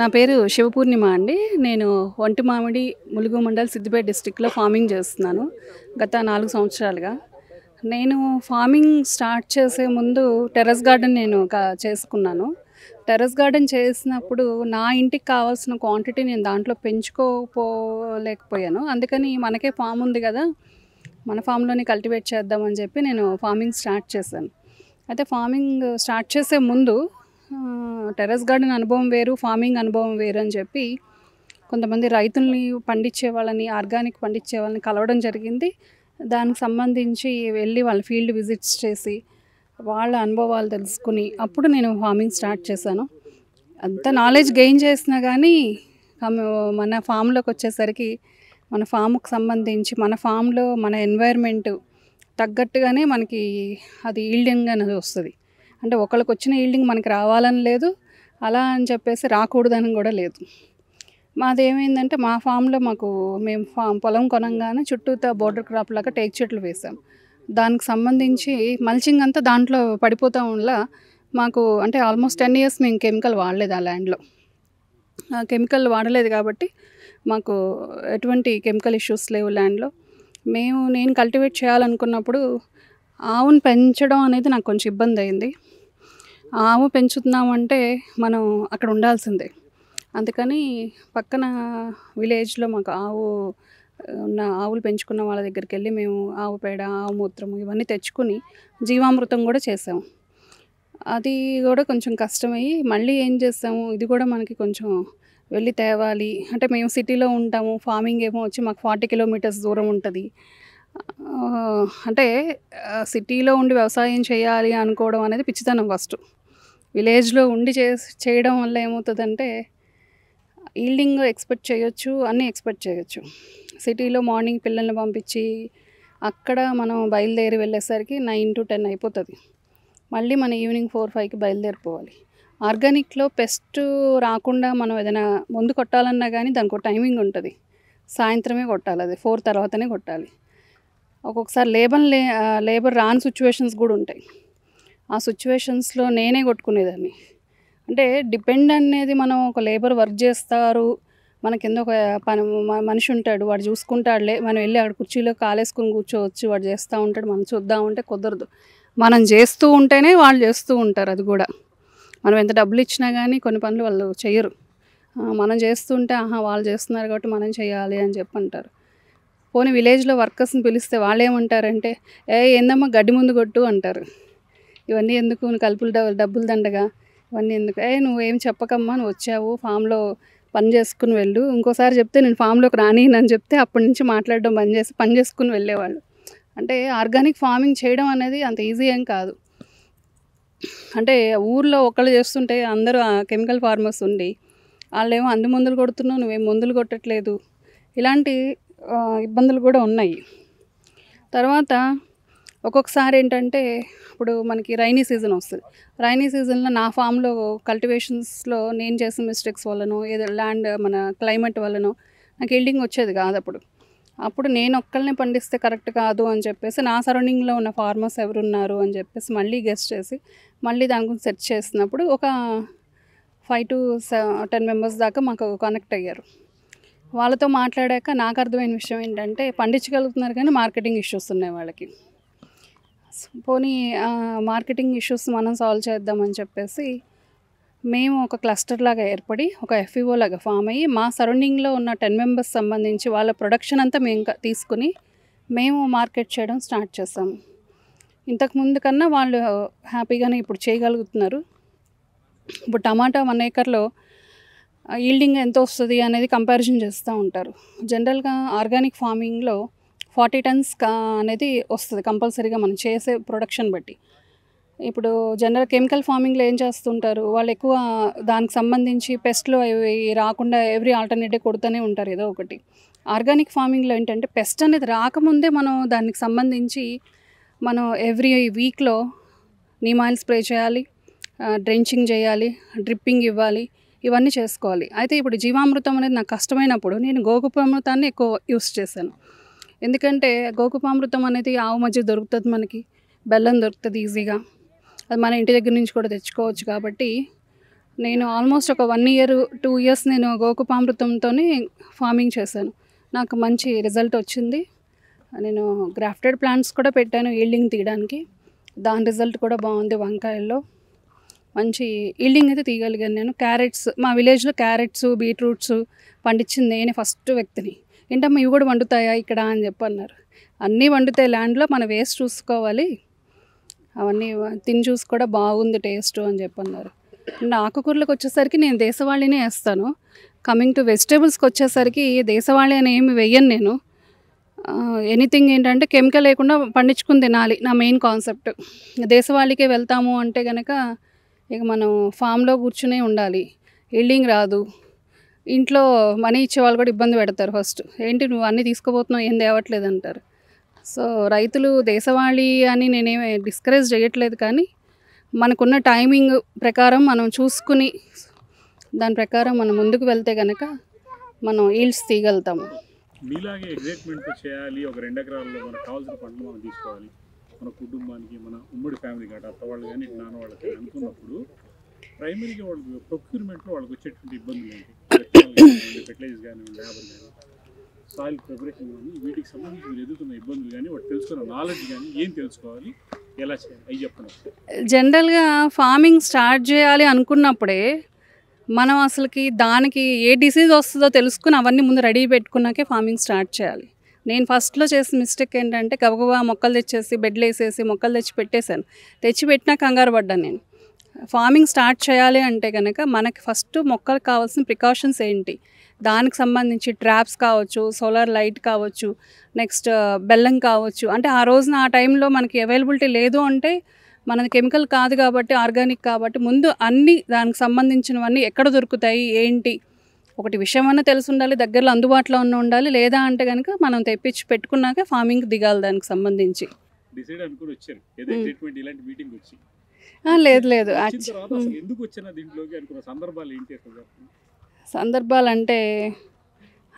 నా పేరు శివపూర్ణిమ అండి. నేను ఒంటిమామిడి, ములుగు మండల్, సిద్దిపేట డిస్ట్రిక్ట్‌లో ఫార్మింగ్ చేస్తున్నాను. గత 4 సంవత్సరాలుగా. నేను ఫార్మింగ్ స్టార్ట్ చేసే ముందు టెర్రస్ గార్డెన్ నేను చేసుకున్నాను. టెర్రస్ గార్డెన్ చేసినప్పుడు నా ఇంటికి కావాల్సిన క్వాంటిటీ నేను దాంట్లో పెంచుకోలేకపోయాను. అందుకని మనకే ఫార్మ్ ఉంది కదా! మన ఫామ్‌లోనే కల్టివేట్ చేద్దామని చెప్పి నేను ఫార్మింగ్ స్టార్ట్ చేశాను. అయితే ఫార్మింగ్ స్టార్ట్ చేసే ముందు టెర్రస్ గార్డెన్ అనుభవం వేరు, ఫార్మింగ్ అనుభవం వేరు అని చెప్పి కొంతమంది రైతుల్ని పండించే వాళ్ళని, ఆర్గానిక్ పండించే వాళ్ళని కలవడం జరిగింది. దానికి సంబంధించి వెళ్ళి వాళ్ళ ఫీల్డ్ విజిట్స్ చేసి, వాళ్ళ అనుభవాలు తెలుసుకుని అప్పుడు నేను ఫార్మింగ్ స్టార్ట్ చేశాను. అంత నాలెడ్జ్ గెయిన్ చేసినా కానీ మన ఫామ్‌లోకి వచ్చేసరికి మన ఫామ్‌కి సంబంధించి మన ఫామ్‌లో మన ఎన్వైర్న్మెంట్ తగ్గట్టుగానే మనకి అది ఈల్డింగ్ అనేది వస్తుంది. అంటే ఒకళ్ళకి వచ్చిన ఈల్డింగ్ మనకి రావాలని లేదు, అలా అని చెప్పేసి రాకూడదని కూడా లేదు. మాదేమైందంటే మా ఫామ్‌లో మేము పొలం కొనంగానే చుట్టూతా బోర్డర్ క్రాప్ లాగా టేకు చెట్లు వేసాం. దానికి సంబంధించి మల్చింగ్ అంతా దాంట్లో పడిపోతా వల్ల మాకు అంటే ఆల్మోస్ట్ 10 ఇయర్స్ మేము కెమికల్ వాడలేదు ఆ ల్యాండ్‌లో. కెమికల్ వాడలేదు కాబట్టి మాకు ఎటువంటి కెమికల్ ఇష్యూస్ లేవు ల్యాండ్‌లో. నేను కల్టివేట్ చేయాలనుకున్నప్పుడు ఆవును పెంచడం అనేది నాకు కొంచెం ఇబ్బందయింది. ఆవు పెంచుతున్నామంటే మనం అక్కడ ఉండాల్సిందే. అందుకని పక్కన విలేజ్‌లో మాకు ఆవులు పెంచుకున్న వాళ్ళ దగ్గరికెళ్ళి మేము ఆవు పేడ, ఆవు మూత్రము ఇవన్నీ తెచ్చుకొని జీవామృతం కూడా చేసాము. అది కూడా కొంచెం కష్టమయ్యి మళ్ళీ ఏం చేసాము, ఇది కూడా మనకి కొంచెం వెళ్ళి తేవాలి. అంటే మేము సిటీలో ఉంటాము. ఫార్మింగ్ ఏమో వచ్చి మాకు 40 కిలోమీటర్స్ దూరం ఉంటది. అంటే సిటీలో ఉండి వ్యవసాయం చేయాలి అనుకోవడం అనేది పిచ్చితనం ఫస్టు. విలేజ్‌లో ఉండి చేయడం వల్ల ఏమవుతదంటే ఈల్డింగ్ ఎక్స్‌పెక్ట్ చేయొచ్చు, అన్నీ ఎక్స్‌పెక్ట్ చేయొచ్చు. సిటీలో మార్నింగ్ పిల్లల్ని పంపించి అక్కడ మనం బయలుదేరి వెళ్ళేసరికి 9-10 అయిపోతది. మళ్ళీ మన ఈవినింగ్ 4-5కి బయలుదేరిపోవాలి. ఆర్గానిక్‌లో పెస్ట్ రాకుండా మనం ఏదైనా మందు కొట్టాలన్నా కానీ దానికో టైమింగ్ ఉంటది. సాయంత్రమే కొట్టాలి, అది 4 తర్వాతనే కొట్టాలి. ఒక్కొక్కసారి లేబర్ రాని సిచ్యువేషన్స్ కూడా ఉంటాయి. ఆ సిచ్యువేషన్స్‌లో నేనే కొట్టుకునేదాన్ని. అంటే డిపెండ్ అనేది మనం ఒక లేబర్ వర్క్ చేస్తారు, మన కింద ఒక మనిషి ఉంటాడు, వాడు చూసుకుంటాడులే, మనం వెళ్ళి అక్కడ కుర్చీలో కాలేసుకొని కూర్చోవచ్చు, వాడు చేస్తూ ఉంటాడు, మనం చూద్దామంటే కుదరదు. మనం చేస్తూ ఉంటేనే వాళ్ళు చేస్తూ ఉంటారు. అది కూడా మనం ఎంత డబ్బులు ఇచ్చినా కానీ కొన్ని పనులు వాళ్ళు చెయ్యరు. మనం చేస్తుంటే వాళ్ళు చేస్తున్నారు కాబట్టి మనం చేయాలి అని చెప్పి అంటారు. పోనీ విలేజ్‌లో వర్కర్స్‌ని పిలిస్తే వాళ్ళేమంటారంటే, ఏందమ్మా గడ్డి ముందు కొట్టు అంటారు. ఇవన్నీ ఎందుకు, కలుపులు డబ్బులు దండగా, ఇవన్నీ ఎందుకు, నువ్వేం చెప్పకమ్మా, నువ్వు వచ్చావు ఫామ్‌లో పని చేసుకుని వెళ్ళు, ఇంకోసారి చెప్తే నేను ఫామ్‌లోకి రానియనని చెప్తే అప్పటి నుంచి మాట్లాడడం బంద్ చేసి పని చేసుకుని వెళ్ళేవాళ్ళు. అంటే ఆర్గానిక్ ఫార్మింగ్ చేయడం అనేది అంత ఈజీ ఏం కాదు. అంటే ఊర్లో ఒకళ్ళు చేస్తుంటే అందరూ కెమికల్ ఫార్మర్స్ ఉండి వాళ్ళేమో అన్ని మందులు కొడుతున్నావు, నువ్వేం మందులు కొట్టట్లేదు, ఇలాంటి ఇబ్బందులు కూడా ఉన్నాయి. తర్వాత ఒక్కొక్కసారి ఏంటంటే ఇప్పుడు మనకి రైనీ సీజన్ వస్తుంది. రైనీ సీజన్లో నా ఫామ్‌లో కల్టివేషన్స్‌లో నేను చేసిన మిస్టేక్స్ వల్లనో, ఏదో ల్యాండ్ మన క్లైమేట్ వల్లనో నాకు ఈల్డింగ్ వచ్చేది కాదు. అప్పుడు నేను ఒక్కళ్ళనే పండిస్తే కరెక్ట్ కాదు అని చెప్పేసి నా సరౌండింగ్లో ఉన్న ఫార్మర్స్ ఎవరున్నారు అని చెప్పేసి మళ్ళీ గెస్ చేసి మళ్ళీ దాని గురించి సెర్చ్ చేసినప్పుడు ఒక 5-10 మెంబర్స్ దాకా మాకు కనెక్ట్ అయ్యారు. వాళ్ళతో మాట్లాడాక నాకు అర్థమైన విషయం ఏంటంటే పండించగలుగుతున్నారు కానీ మార్కెటింగ్ ఇష్యూస్ ఉన్నాయి వాళ్ళకి. పోనీ మార్కెటింగ్ ఇష్యూస్ మనం సాల్వ్ చేద్దామని చెప్పేసి మేము ఒక క్లస్టర్ లాగా ఏర్పడి ఒక ఎఫ్ఈఓ లాగా ఫామ్ అయ్యి మా సరౌండింగ్లో ఉన్న 10 మెంబర్స్ సంబంధించి వాళ్ళ ప్రొడక్షన్ అంతా మేము తీసుకుని మేము మార్కెట్ చేయడం స్టార్ట్ చేసాము. ఇంతకుముందు కన్నా వాళ్ళు హ్యాపీగానే ఇప్పుడు చేయగలుగుతున్నారు. ఇప్పుడు టమాటా 1 ఏకర్లో ఈల్డింగ్ ఎంత వస్తుంది అనేది కంపారిజన్ చేస్తూ ఉంటారు. జనరల్గా ఆర్గానిక్ ఫార్మింగ్లో 40 టన్స్ అనేది వస్తుంది కంపల్సరీగా మనం చేసే ప్రొడక్షన్ బట్టి. ఇప్పుడు జనరల్ కెమికల్ ఫార్మింగ్లో ఏం చేస్తుంటారు, వాళ్ళు ఎక్కువ దానికి సంబంధించి పెస్ట్లు అవి రాకుండా ఎవ్రీ ఆల్టర్నేటివ్ కొడుతూనే ఉంటారు ఏదో ఒకటి. ఆర్గానిక్ ఫార్మింగ్లో ఏంటంటే పెస్ట్ అనేది రాకముందే మనం దానికి సంబంధించి మనం ఎవ్రీ వీక్లో నీమ్ ఆయిల్ స్ప్రే చేయాలి, డ్రెంచింగ్ చేయాలి, డ్రిప్పింగ్ ఇవ్వాలి, ఇవన్నీ చేసుకోవాలి. అయితే ఇప్పుడు జీవామృతం అనేది నాకు కష్టమైనప్పుడు నేను గోకుపామృతాన్ని ఎక్కువ యూస్ చేశాను. ఎందుకంటే గోకుపామృతం అనేది ఆవు మధ్య దొరుకుతుంది, మనకి బెల్లం దొరుకుతుంది ఈజీగా, అది మన ఇంటి దగ్గర నుంచి కూడా తెచ్చుకోవచ్చు కాబట్టి నేను ఆల్మోస్ట్ ఒక 1 ఇయర్, 2 ఇయర్స్ నేను గోకుపామృతంతోనే ఫార్మింగ్ చేశాను. నాకు మంచి రిజల్ట్ వచ్చింది. నేను గ్రాఫ్టెడ్ ప్లాంట్స్ కూడా పెట్టాను ఈల్డింగ్ తీయడానికి. దాని రిజల్ట్ కూడా బాగుంది. వంకాయల్లో మంచి ఈల్డింగ్ అయితే తీయగలిగాను నేను. క్యారెట్స్, మా విలేజ్లో క్యారెట్స్, బీట్రూట్స్ పండించింది నేనే ఫస్ట్ వ్యక్తిని. ఏంటమ్మా ఇవి కూడా వండుతాయా ఇక్కడ అని చెప్పి అన్నారు. అన్నీ వండుతాయి ల్యాండ్లో, మన వేస్ట్ చూసుకోవాలి, అవన్నీ తిని చూసి కూడా బాగుంది టేస్ట్ అని చెప్పి అన్నారు. ఆకుకూరలకు వచ్చేసరికి నేను దేశవాళీనే వేస్తాను. కమింగ్ టు వెజిటేబుల్స్కి వచ్చేసరికి దేశవాళీ అని ఏమి వెయ్యను నేను. ఎనీథింగ్ ఏంటంటే కెమికల్ లేకుండా పండించుకుని తినాలి నా మెయిన్ కాన్సెప్ట్. దేశవాళీకే వెళ్తాము అంటే కనుక ఇక మనం ఫామ్లో కూర్చునే ఉండాలి, ఈల్డింగ్ రాదు. ఇంట్లో మనీ ఇచ్చే వాళ్ళు కూడా ఇబ్బంది పెడతారు. ఫస్ట్ ఏంటి నువ్వు అన్నీ తీసుకుపోతున్నావు, ఏం తేవట్లేదు అంటారు. సో రైతులు దేశవాళీ అని నేనేమి డిస్కరేజ్ చేయట్లేదు, కానీ మనకున్న టైమింగ్ ప్రకారం మనం చూసుకుని దాని ప్రకారం మనం ముందుకు వెళ్తే కనుక మనం ఈల్డ్స్ తీయగలుగుతాము. మీలాగే ఎగ్జైట్మెంట్ చేయాలి, ఒక 2 ఎకరాల్లో మనకు కావాల్సిన పంటలు మనం తీసుకోవాలి, మన కుటుంబానికి, మన ఉమ్మడి ఫ్యామిలీ కాదు అత్త వాళ్ళు కానీ నాన్న వాళ్ళకి అనుకున్నప్పుడు ప్రైమరీగా వాళ్ళకి ప్రొక్యూర్మెంట్లో వాళ్ళకి వచ్చేటువంటి ఇబ్బందులు ఏంటి? ఫెర్టిలైజర్ కానీ, లేబర్ కానీ, సాయిల్ ప్రిపరేషన్ కానీ, వీటికి సంబంధించి మీరు ఎదుగుతున్న ఇబ్బందులు కానీ, వాటి తెలుసుకున్న నాలెడ్జ్ కానీ ఏం తెలుసుకోవాలి, ఎలా చేయాలి అవి చెప్పండి. జనరల్గా ఫార్మింగ్ స్టార్ట్ చేయాలి అనుకున్నప్పుడే మనం అసలుకి దానికి ఏ డిసీజ్ వస్తుందో తెలుసుకుని అవన్నీ ముందు రెడీ పెట్టుకున్నాకే ఫార్మింగ్ స్టార్ట్ చేయాలి. నేను ఫస్ట్లో చేసిన మిస్టేక్ ఏంటంటే గబగబా మొక్కలు తెచ్చేసి బెడ్లు వేసేసి మొక్కలు తెచ్చి పెట్టేశాను. తెచ్చి పెట్టినా కంగారు పడ్డాను నేను. ఫార్మింగ్ స్టార్ట్ చేయాలి అంటే కనుక మనకి ఫస్ట్ మొక్కలకు కావాల్సిన ప్రికాషన్స్ ఏంటి, దానికి సంబంధించి ట్రాప్స్ కావచ్చు, సోలార్ లైట్ కావచ్చు, నెక్స్ట్ బెల్లం కావచ్చు. అంటే ఆ రోజున ఆ టైంలో మనకి అవైలబిలిటీ లేదు అంటే మనది కెమికల్ కాదు కాబట్టి, ఆర్గానిక్ కాబట్టి ముందు అన్నీ దానికి సంబంధించినవన్నీ ఎక్కడ దొరుకుతాయి ఏంటి, ఒకటి విషయం అన్న తెలిసి ఉండాలి, దగ్గరలో అందుబాటులో ఉండాలి. లేదా అంటే కనుక మనం తెప్పించి పెట్టుకున్నాక ఫార్మింగ్ దిగాలి దానికి సంబంధించి. లేదు సందర్భాలు అంటే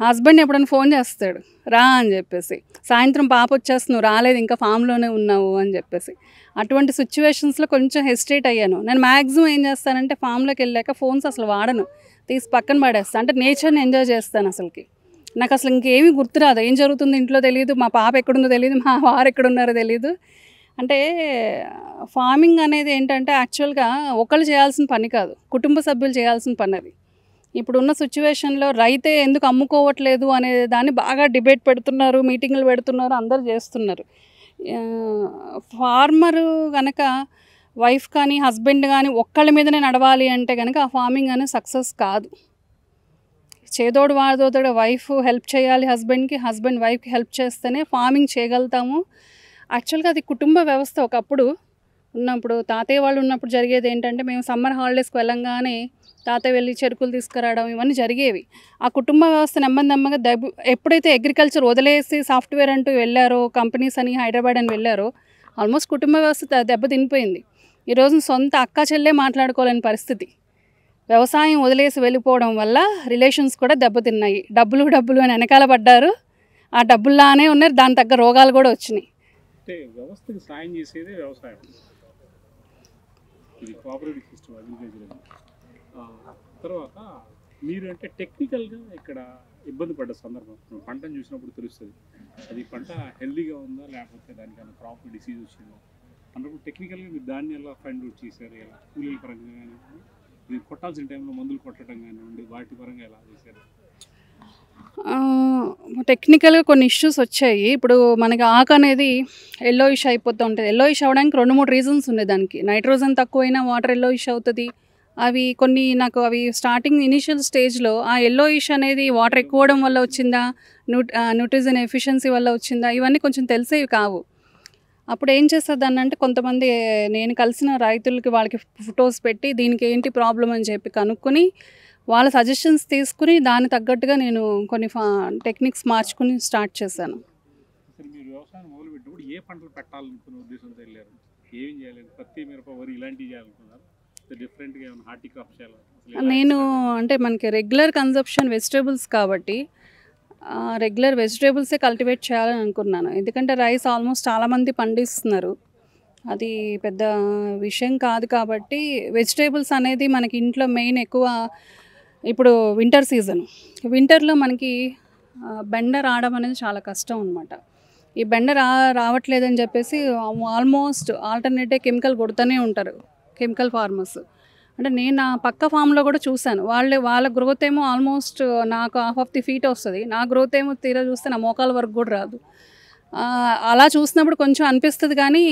హస్బెండ్ ఎప్పుడైనా ఫోన్ చేస్తాడు రా అని చెప్పేసి, సాయంత్రం పాప వచ్చేసి నువ్వు రాలేదు ఇంకా ఫామ్లోనే ఉన్నావు అని చెప్పేసి. అటువంటి సిచ్యువేషన్స్లో కొంచెం హెసిటేట్ అయ్యాను. నేను మ్యాక్సిమం ఏం చేస్తానంటే ఫామ్లోకి వెళ్ళాక ఫోన్స్ అసలు వాడను, తీసి పక్కన పడేస్తాను. అంటే నేచర్ని ఎంజాయ్ చేస్తాను. అసలుకి నాకు అసలు ఇంకేమీ గుర్తురాదు, ఏం జరుగుతుంది ఇంట్లో తెలియదు, మా పాప ఎక్కడుందో తెలియదు, మా వారు ఎక్కడున్నారో తెలియదు. అంటే ఫార్మింగ్ అనేది ఏంటంటే యాక్చువల్గా ఒకళ్ళు చేయాల్సిన పని కాదు, కుటుంబ సభ్యులు చేయాల్సిన పని అది. ఇప్పుడున్న సిచ్యువేషన్లో రైతే ఎందుకు అమ్ముకోవట్లేదు అనే దాన్ని బాగా డిబేట్ పెడుతున్నారు, మీటింగులు పెడుతున్నారు, అందరు చేస్తున్నారు. ఫార్మరు కనుక వైఫ్ కానీ హస్బెండ్ కానీ ఒక్కళ్ళ మీదనే నడవాలి అంటే కనుక ఆ ఫార్మింగ్ అనేది సక్సెస్ కాదు. చేదోడు వాదోడు వైఫ్ హెల్ప్ చేయాలి హస్బెండ్కి, హస్బెండ్ వైఫ్కి హెల్ప్ చేస్తేనే ఫార్మింగ్ చేయగలుగుతాము. యాక్చువల్గా అది కుటుంబ వ్యవస్థ. ఒకప్పుడు ఉన్నప్పుడు తాతయ్య వాళ్ళు ఉన్నప్పుడు జరిగేది ఏంటంటే మేము సమ్మర్ హాలిడేస్కి వెళ్ళంగానే తాతయ్య వెళ్ళి చెరుకులు తీసుకురావడం ఇవన్నీ జరిగేవి. ఆ కుటుంబ వ్యవస్థ నెమ్మదిగా ఎప్పుడైతే అగ్రికల్చర్ వదిలేసి సాఫ్ట్వేర్ అంటూ వెళ్ళారో, కంపెనీస్ అని హైదరాబాద్ అని వెళ్ళారో, ఆల్మోస్ట్ కుటుంబ వ్యవస్థ దెబ్బతినిపోయింది. ఈరోజు సొంత అక్క చెల్లె మాట్లాడుకోలేని పరిస్థితి. వ్యవసాయం వదిలేసి వెళ్ళిపోవడం వల్ల రిలేషన్స్ కూడా దెబ్బతిన్నాయి. డబ్బులు అని వెనకాల పడ్డారు, ఆ డబ్బుల్లానే ఉన్నారు, దాని తగ్గ రోగాలు కూడా వచ్చినాయి. వ్యవస్థకి సాయం చేసేదే వ్యవసాయం, ఇది కోఆపరేటివ్ సిస్టమ్ అగ్రికల్చర్. తర్వాత మీరు అంటే టెక్నికల్గా ఇక్కడ ఇబ్బంది పడ్డ సందర్భం పంటను చూసినప్పుడు తెలుస్తుంది, అది పంట హెల్దీగా ఉందా లేకపోతే దానికన్నా క్రాప్ డిసీజ్ వచ్చిందా అన్నప్పుడు టెక్నికల్గా మీరు దాన్ని ఎలా ఫైండ్ అవుట్ చేశారు, ఎలా కూలీల పరంగా కానివ్వండి, మీరు కొట్టాల్సిన టైంలో మందులు కొట్టడం కానివ్వండి, వాటి పరంగా ఎలా చేశారు? టెక్నికల్గా కొన్ని ఇష్యూస్ వచ్చాయి. ఇప్పుడు మనకి ఆకు అనేది ఎల్లోయిష్ అయిపోతూ ఉంటుంది. ఎల్లోయిష్ అవ్వడానికి 2-3 రీజన్స్ ఉన్నాయి. దానికి నైట్రోజన్ తక్కువైనా వాటర్ ఎల్లోయిష్ అవుతుంది. అవి స్టార్టింగ్ ఇనిషియల్ స్టేజ్లో ఆ ఎల్లోయిష్ అనేది వాటర్ ఎక్కువ అవడం వల్ల వచ్చిందా, న్యూట్రిజన్ ఎఫిషియన్సీ వల్ల వచ్చిందా, ఇవన్నీ కొంచెం తెలిసేవి కావు. అప్పుడు ఏం చేస్తుందని అంటే కొంతమంది నేను కలిసిన రైతులకి వాళ్ళకి ఫొటోస్ పెట్టి దీనికి ఏంటి ప్రాబ్లం అని చెప్పి కనుక్కొని వాళ్ళ సజెషన్స్ తీసుకుని దానికి తగ్గట్టుగా నేను కొన్ని టెక్నిక్స్ మార్చుకుని స్టార్ట్ చేశాను. మీరు వ్యవసాయం మొదలుపెట్టినప్పుడు ఏ పంటలు పెట్టాలనుకున్న ఉద్దేశంతో వెళ్ళారు? ఏం చేయాలి? పత్తి, మిరప, వరి ఇలాంటివి చేయాలనుకున్నారు? డిఫరెంట్గా ఏమైనా హార్టిక్రాఫ్ట్ చేయాలి? నేను అంటే మనకి రెగ్యులర్ కన్సంప్షన్ వెజిటేబుల్స్ కాబట్టి రెగ్యులర్ వెజిటేబుల్సే కల్టివేట్ చేయాలని అనుకున్నాను. ఎందుకంటే రైస్ ఆల్మోస్ట్ చాలామంది పండిస్తున్నారు. అది పెద్ద విషయం కాదు కాబట్టి వెజిటేబుల్స్ అనేది మనకి ఇంట్లో మెయిన్ ఎక్కువ. ఇప్పుడు వింటర్ సీజన్, వింటర్లో మనకి బెండ రావడం అనేది చాలా కష్టం అనమాట. ఈ బెండ రావట్లేదని చెప్పేసి ఆల్మోస్ట్ ఆల్టర్నేటివ్ కెమికల్ కొడుతూనే ఉంటారు కెమికల్ ఫార్మర్స్. అంటే నేను నా పక్క ఫామ్లో కూడా చూశాను. వాళ్ళ గ్రోత్ ఏమో ఆల్మోస్ట్ నాకు 1/2 feet వస్తుంది, నా గ్రోత్ ఏమో తీరా చూస్తే నా మోకాల వరకు కూడా రాదు. అలా చూసినప్పుడు కొంచెం అనిపిస్తుంది, కానీ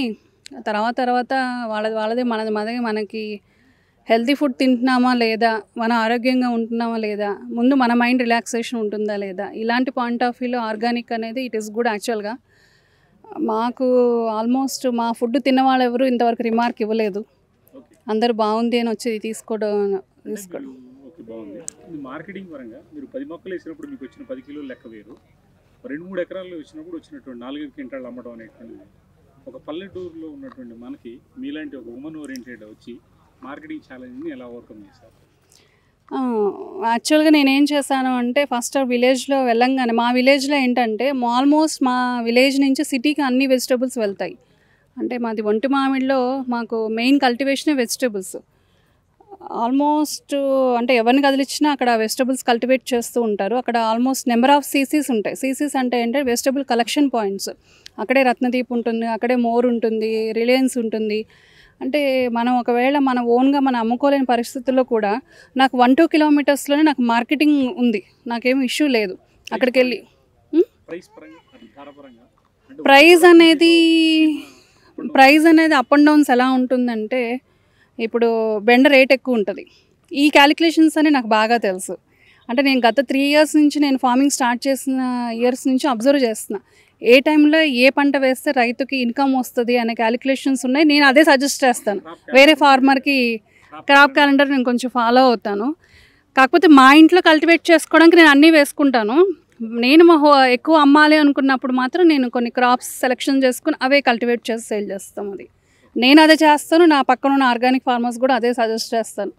తర్వాత వాళ్ళదే మనకి హెల్తీ ఫుడ్ తింటున్నామా లేదా, మన ఆరోగ్యంగా ఉంటున్నామా లేదా, ముందు మన మైండ్ రిలాక్సేషన్ ఉంటుందా లేదా, ఇలాంటి పాయింట్ ఆఫ్ వ్యూలో ఆర్గానిక్ అనేది ఇట్ ఈస్ గుడ్. యాక్చువల్గా మాకు ఆల్మోస్ట్ మా ఫుడ్ తిన్న వాళ్ళు ఎవరు ఇంతవరకు రిమార్క్ ఇవ్వలేదు. అందరూ బాగుంది అని వచ్చి తీసుకోవడం. ఓకే, బాగుంది. మార్కెటింగ్ పరంగా మీరు 10 మొక్కలు వేసినప్పుడు మీకు వచ్చిన 10 కిలోలు లెక్క వేరు, 2-3 ఎకరాల్లో వచ్చినప్పుడు వచ్చినటువంటి 4-5 క్వింటాళ్ళు అమ్మడం అనేటువంటిది ఒక పల్లెటూరులో ఉన్నటువంటి మనకి మీలాంటి ఒక ఉమెన్ ఓరియంటెడ్ వచ్చి మార్కెటింగ్ ఛాలెంజ్ని ఎలా ఓవర్కమ్ చేశారు? యాక్చువల్గా నేనేం చేశాను అంటే, ఫస్ట్ విలేజ్లో వెళ్ళంగానే, మా విలేజ్లో ఏంటంటే ఆల్మోస్ట్ మా విలేజ్ నుంచి సిటీకి అన్ని వెజిటబుల్స్ వెళ్తాయి. అంటే మాది ఒంటి మామిడిలో మాకు మెయిన్ కల్టివేషనే వెజిటబుల్స్. ఆల్మోస్ట్ అంటే ఎవరిని కదిలిచ్చినా అక్కడ వెజిటబుల్స్ కల్టివేట్ చేస్తూ ఉంటారు. అక్కడ ఆల్మోస్ట్ నెంబర్ ఆఫ్ సీసీస్ ఉంటాయి. సీసీస్ అంటే ఏంటంటే వెజిటబుల్ కలెక్షన్ పాయింట్స్. అక్కడే రత్నదీప్ ఉంటుంది, అక్కడే మోర్ ఉంటుంది, రిలయన్స్ ఉంటుంది. అంటే మనం ఒకవేళ మన ఓన్గా మనం అమ్ముకోలేని పరిస్థితుల్లో కూడా నాకు 1-2 kilometers నాకు మార్కెటింగ్ ఉంది, నాకేం ఇష్యూ లేదు. అక్కడికి వెళ్ళి ప్రైస్ అనేది అప్ అండ్ డౌన్స్ ఎలా ఉంటుందంటే, ఇప్పుడు బెండ రేట్ ఎక్కువ ఉంటుంది. ఈ క్యాలిక్యులేషన్స్ అని నాకు బాగా తెలుసు. అంటే నేను గత 3 years నుంచి నేను ఫార్మింగ్ స్టార్ట్ చేసిన ఇయర్స్ నుంచి అబ్జర్వ్ చేస్తున్నా, ఏ టైంలో ఏ పంట వేస్తే రైతుకి ఇన్కమ్ వస్తుంది అనే క్యాలిక్యులేషన్స్ ఉన్నాయి. నేను అదే సజెస్ట్ చేస్తాను వేరే ఫార్మర్కి. క్రాప్ క్యాలెండర్ నేను కొంచెం ఫాలో అవుతాను. కాకపోతే మా ఇంట్లో కల్టివేట్ చేసుకోవడానికి నేను అన్నీ వేసుకుంటాను. నేను ఎక్కువ అమ్మాలి అనుకున్నప్పుడు మాత్రం నేను కొన్ని క్రాప్స్ సెలెక్షన్ చేసుకుని అవే కల్టివేట్ చేసి సేల్ చేస్తాం. అది నేను అదే చేస్తాను. నా పక్కన ఉన్న ఆర్గానిక్ ఫార్మర్స్ కూడా అదే సజెస్ట్ చేస్తాను.